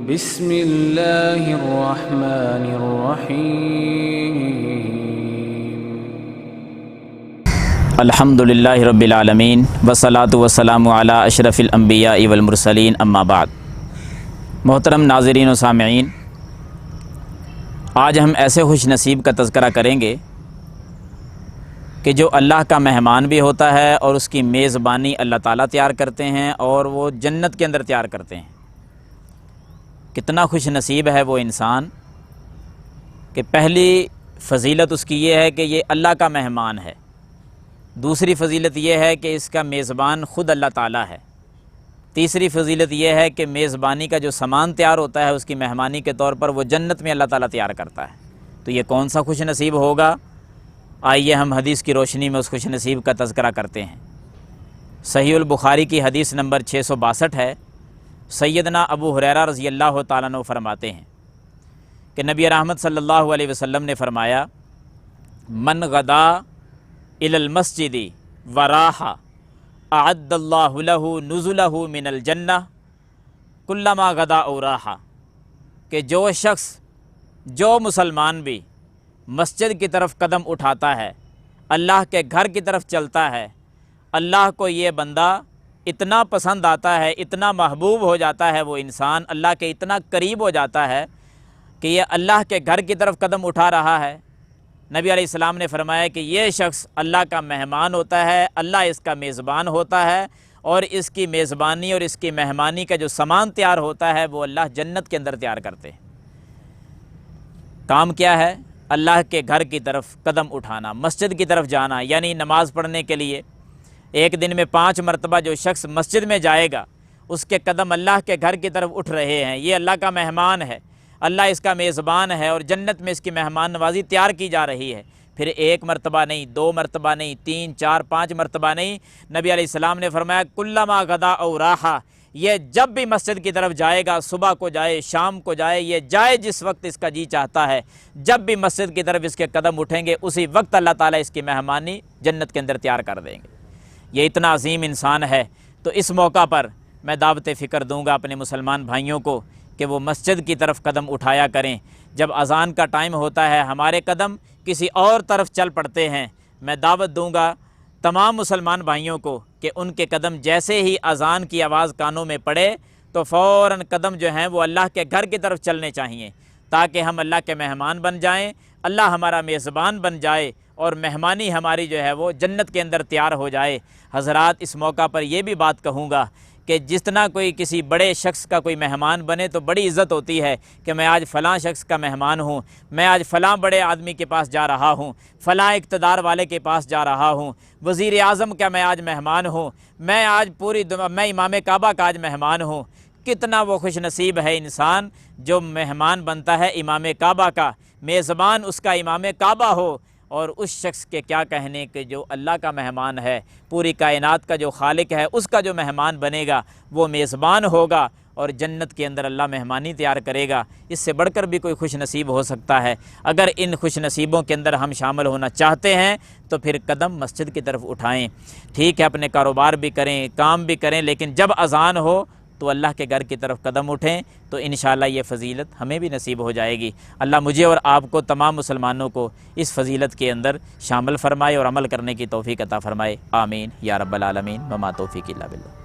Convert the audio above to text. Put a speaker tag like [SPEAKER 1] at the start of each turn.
[SPEAKER 1] بسم اللہ الرحمن الرحیم
[SPEAKER 2] الحمد للہ رب العالمین والصلاة والسلام علی اشرف الانبیاء والمرسلین اما بعد۔ محترم ناظرین و سامعین، آج ہم ایسے خوش نصیب کا تذکرہ کریں گے کہ جو اللہ کا مہمان بھی ہوتا ہے اور اس کی میزبانی اللہ تعالیٰ تیار کرتے ہیں اور وہ جنت کے اندر تیار کرتے ہیں۔ کتنا خوش نصیب ہے وہ انسان کہ پہلی فضیلت اس کی یہ ہے کہ یہ اللہ کا مہمان ہے، دوسری فضیلت یہ ہے کہ اس کا میزبان خود اللہ تعالیٰ ہے، تیسری فضیلت یہ ہے کہ میزبانی کا جو سامان تیار ہوتا ہے اس کی مہمانی کے طور پر وہ جنت میں اللہ تعالیٰ تیار کرتا ہے۔ تو یہ کون سا خوش نصیب ہوگا؟ آئیے ہم حدیث کی روشنی میں اس خوش نصیب کا تذکرہ کرتے ہیں۔ صحیح البخاری کی حدیث نمبر 662 ہے۔ سیدنا ابو ہریرہ رضی اللہ تعالیٰ عنہ فرماتے ہیں کہ نبی رحمت صلی اللہ علیہ وسلم نے فرمایا، من غدا الی المسجد وراح اعد اللہ لہ نزلہ من الجنہ کلما غدا او راح، کہ جو شخص، جو مسلمان بھی مسجد کی طرف قدم اٹھاتا ہے، اللہ کے گھر کی طرف چلتا ہے، اللہ کو یہ بندہ اتنا پسند آتا ہے، اتنا محبوب ہو جاتا ہے، وہ انسان اللہ کے اتنا قریب ہو جاتا ہے کہ یہ اللہ کے گھر کی طرف قدم اٹھا رہا ہے۔ نبی علیہ السلام نے فرمایا کہ یہ شخص اللہ کا مہمان ہوتا ہے، اللہ اس کا میزبان ہوتا ہے، اور اس کی میزبانی اور اس کی مہمانی کا جو سامان تیار ہوتا ہے وہ اللہ جنت کے اندر تیار کرتے ہیں۔ کام کیا ہے؟ اللہ کے گھر کی طرف قدم اٹھانا، مسجد کی طرف جانا، یعنی نماز پڑھنے کے لیے ایک دن میں 5 مرتبہ جو شخص مسجد میں جائے گا اس کے قدم اللہ کے گھر کی طرف اٹھ رہے ہیں، یہ اللہ کا مہمان ہے، اللہ اس کا میزبان ہے، اور جنت میں اس کی مہمان نوازی تیار کی جا رہی ہے۔ پھر 1 مرتبہ نہیں، 2 مرتبہ نہیں، 3 4 5 مرتبہ نہیں، نبی علیہ السلام نے فرمایا کلما غدا او راحا، یہ جب بھی مسجد کی طرف جائے گا، صبح کو جائے، شام کو جائے، یہ جائے جس وقت اس کا جی چاہتا ہے، جب بھی مسجد کی طرف اس کے قدم اٹھیں گے اسی وقت اللہ تعالیٰ اس کی مہمانی جنت کے اندر تیار کر دیں گے۔ یہ اتنا عظیم انسان ہے، تو اس موقع پر میں دعوت فکر دوں گا اپنے مسلمان بھائیوں کو کہ وہ مسجد کی طرف قدم اٹھایا کریں۔ جب اذان کا ٹائم ہوتا ہے ہمارے قدم کسی اور طرف چل پڑتے ہیں، میں دعوت دوں گا تمام مسلمان بھائیوں کو کہ ان کے قدم جیسے ہی اذان کی آواز کانوں میں پڑے تو فوراً قدم جو ہیں وہ اللہ کے گھر کی طرف چلنے چاہیے، تاکہ ہم اللہ کے مہمان بن جائیں، اللہ ہمارا میزبان بن جائے اور مہمانی ہماری جو ہے وہ جنت کے اندر تیار ہو جائے۔ حضرات، اس موقع پر یہ بھی بات کہوں گا کہ جتنا کوئی کسی بڑے شخص کا کوئی مہمان بنے تو بڑی عزت ہوتی ہے کہ میں آج فلاں شخص کا مہمان ہوں، میں آج فلاں بڑے آدمی کے پاس جا رہا ہوں، فلاں اقتدار والے کے پاس جا رہا ہوں، وزیر اعظم کا میں آج مہمان ہوں، میں آج میں امام کعبہ کا آج مہمان ہوں۔ کتنا وہ خوش نصیب ہے انسان جو مہمان بنتا ہے امام کعبہ کا، میزبان اس کا امام کعبہ ہو، اور اس شخص کے کیا کہنے کہ جو اللہ کا مہمان ہے، پوری کائنات کا جو خالق ہے اس کا جو مہمان بنے گا وہ میزبان ہوگا اور جنت کے اندر اللہ مہمانی تیار کرے گا۔ اس سے بڑھ کر بھی کوئی خوش نصیب ہو سکتا ہے؟ اگر ان خوش نصیبوں کے اندر ہم شامل ہونا چاہتے ہیں تو پھر قدم مسجد کی طرف اٹھائیں۔ ٹھیک ہے، اپنے کاروبار بھی کریں، کام بھی کریں، لیکن جب اذان ہو تو اللہ کے گھر کی طرف قدم اٹھیں تو انشاءاللہ یہ فضیلت ہمیں بھی نصیب ہو جائے گی۔ اللہ مجھے اور آپ کو، تمام مسلمانوں کو اس فضیلت کے اندر شامل فرمائے اور عمل کرنے کی توفیق عطا فرمائے۔ آمین یا رب العالمین، وما توفیق الا باللہ۔